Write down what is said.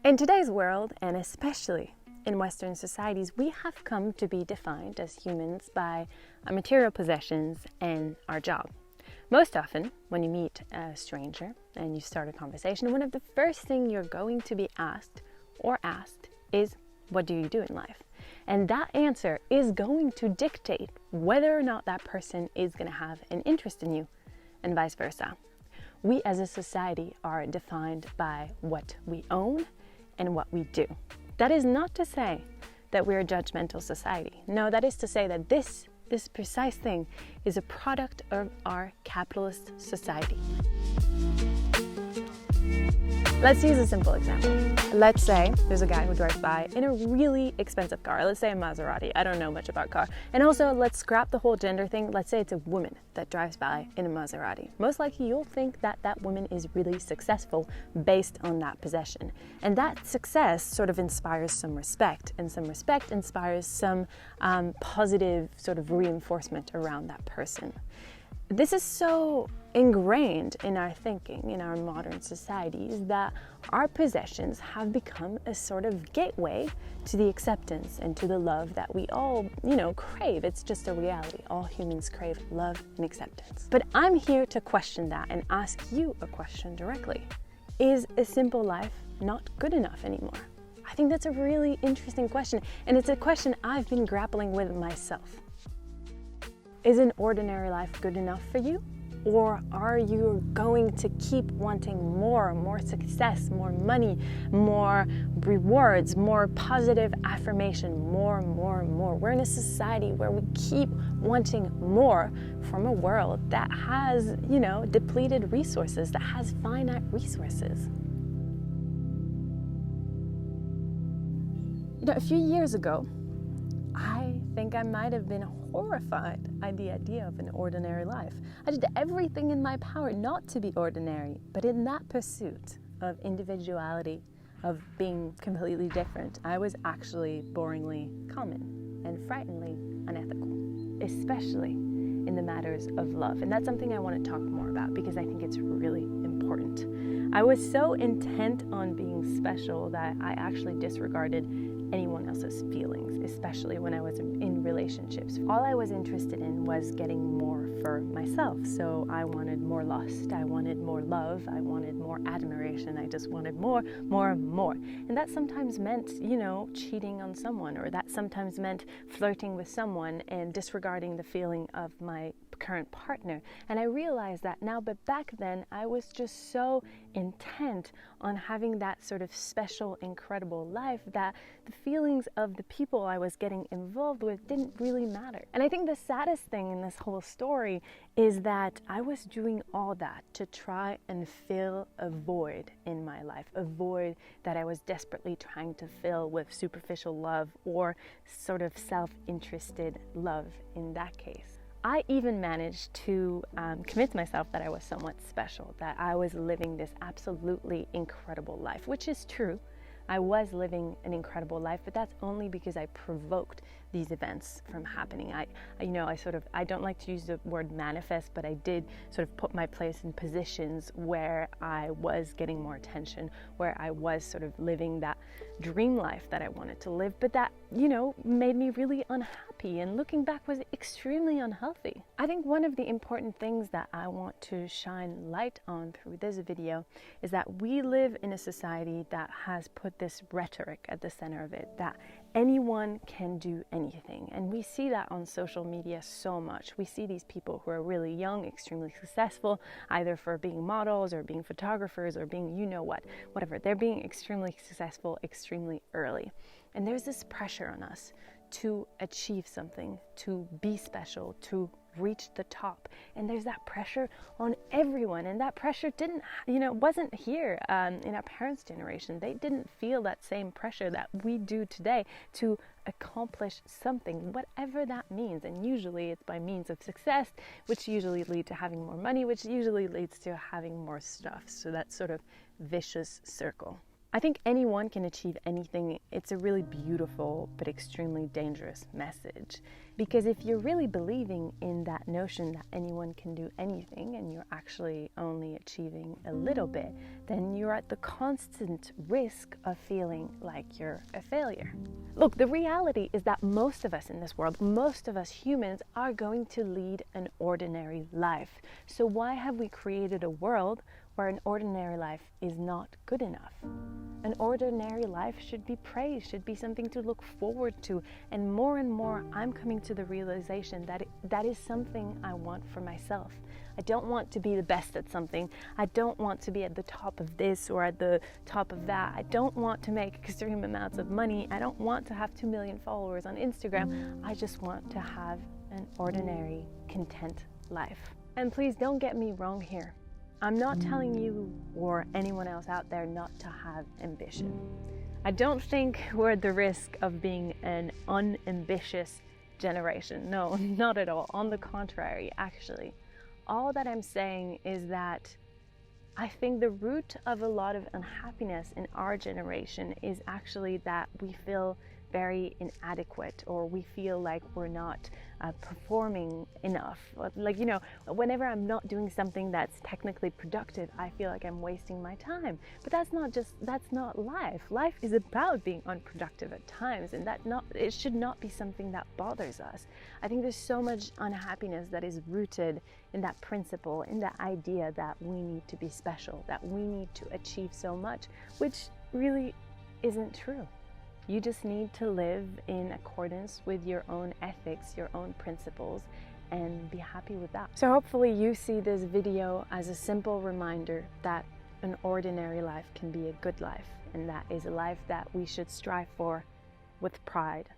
In today's world, and especially in Western societies, we have come to be defined as humans by our material possessions and our job. Most often, when you meet a stranger and you start a conversation, one of the first things you're going to be asked is, what do you do in life? And that answer is going to dictate whether or not that person is going to have an interest in you, and vice versa. We as a society are defined by what we own and what we do. That is not to say that we're a judgmental society. No, that is to say that this precise thing is a product of our capitalist society. Let's use a simple example. Let's say there's a guy who drives by in a really expensive car. Let's say a Maserati. I don't know much about car. And also, let's scrap the whole gender thing. Let's say it's a woman that drives by in a Maserati. Most likely you'll think that that woman is really successful based on that possession. And that success sort of inspires some respect, and some respect inspires some positive sort of reinforcement around that person. This is so ingrained in our thinking, in our modern societies, that our possessions have become a sort of gateway to the acceptance and to the love that we all, crave. It's just a reality. All humans crave love and acceptance. But I'm here to question that and ask you a question directly. Is a simple life not good enough anymore? I think that's a really interesting question, and it's a question I've been grappling with myself. Is an ordinary life good enough for you? Or are you going to keep wanting more success, more money, more rewards, more positive affirmation, more? We're in a society where we keep wanting more from a world that has, depleted resources, that has finite resources. A few years ago, I think I might have been horrified at the idea of an ordinary life. I did everything in my power not to be ordinary, but in that pursuit of individuality, of being completely different, I was actually boringly common and frighteningly unethical, especially in the matters of love. And that's something I want to talk more about because I think it's really important. I was so intent on being special that I actually disregarded anyone else's feelings, especially when I was in relationships. All I was interested in was getting more for myself. So I wanted more lust, I wanted more love, I wanted more admiration, I just wanted more. And that sometimes meant, cheating on someone, or that sometimes meant flirting with someone and disregarding the feeling of my current partner. And I realized that now, but back then I was just so intent on having that sort of special, incredible life that the feelings of the people I was getting involved with didn't really matter. And I think the saddest thing in this whole story is that I was doing all that to try and fill a void in my life, a void that I was desperately trying to fill with superficial love or sort of self-interested love in that case. I even managed to convince myself that I was somewhat special, that I was living this absolutely incredible life, which is true. I was living an incredible life, but that's only because I provoked these events from happening. I don't like to use the word manifest, but I did sort of put my place in positions where I was getting more attention, where I was sort of living that dream life that I wanted to live, but that, made me really unhappy, and looking back was extremely unhealthy. I think one of the important things that I want to shine light on through this video is that we live in a society that has put this rhetoric at the center of it, that anyone can do anything. And we see that on social media so much. We see these people who are really young, extremely successful, either for being models or being photographers or being whatever. They're being extremely successful extremely early. And there's this pressure on us to achieve something, to be special, to reach the top. And there's that pressure on everyone. And that pressure wasn't here in our parents' generation. They didn't feel that same pressure that we do today to accomplish something, whatever that means. And usually it's by means of success, which usually lead to having more money, which usually leads to having more stuff. So that sort of vicious circle. I think anyone can achieve anything. It's a really beautiful but extremely dangerous message. Because if you're really believing in that notion that anyone can do anything and you're actually only achieving a little bit, then you're at the constant risk of feeling like you're a failure. Look, the reality is that most of us in this world, most of us humans, are going to lead an ordinary life. So why have we created a world where an ordinary life is not good enough? An ordinary life should be praised, should be something to look forward to. And more I'm coming to the realization that that is something I want for myself. I don't want to be the best at something. I don't want to be at the top of this or at the top of that. I don't want to make extreme amounts of money. I don't want to have 2 million followers on Instagram. I just want to have an ordinary, content life. And please don't get me wrong here. I'm not telling you or anyone else out there not to have ambition. I don't think we're at the risk of being an unambitious generation. No, not at all. On the contrary, actually. All that I'm saying is that I think the root of a lot of unhappiness in our generation is actually that we feel very inadequate, or we feel like we're not performing enough. Like, you know, whenever I'm not doing something that's technically productive, I feel like I'm wasting my time. But that's not life. Life is about being unproductive at times, and it should not be something that bothers us. I think there's so much unhappiness that is rooted in that principle, in that idea that we need to be special, that we need to achieve so much, which really isn't true. You just need to live in accordance with your own ethics, your own principles, and be happy with that. So hopefully you see this video as a simple reminder that an ordinary life can be a good life, and that is a life that we should strive for with pride.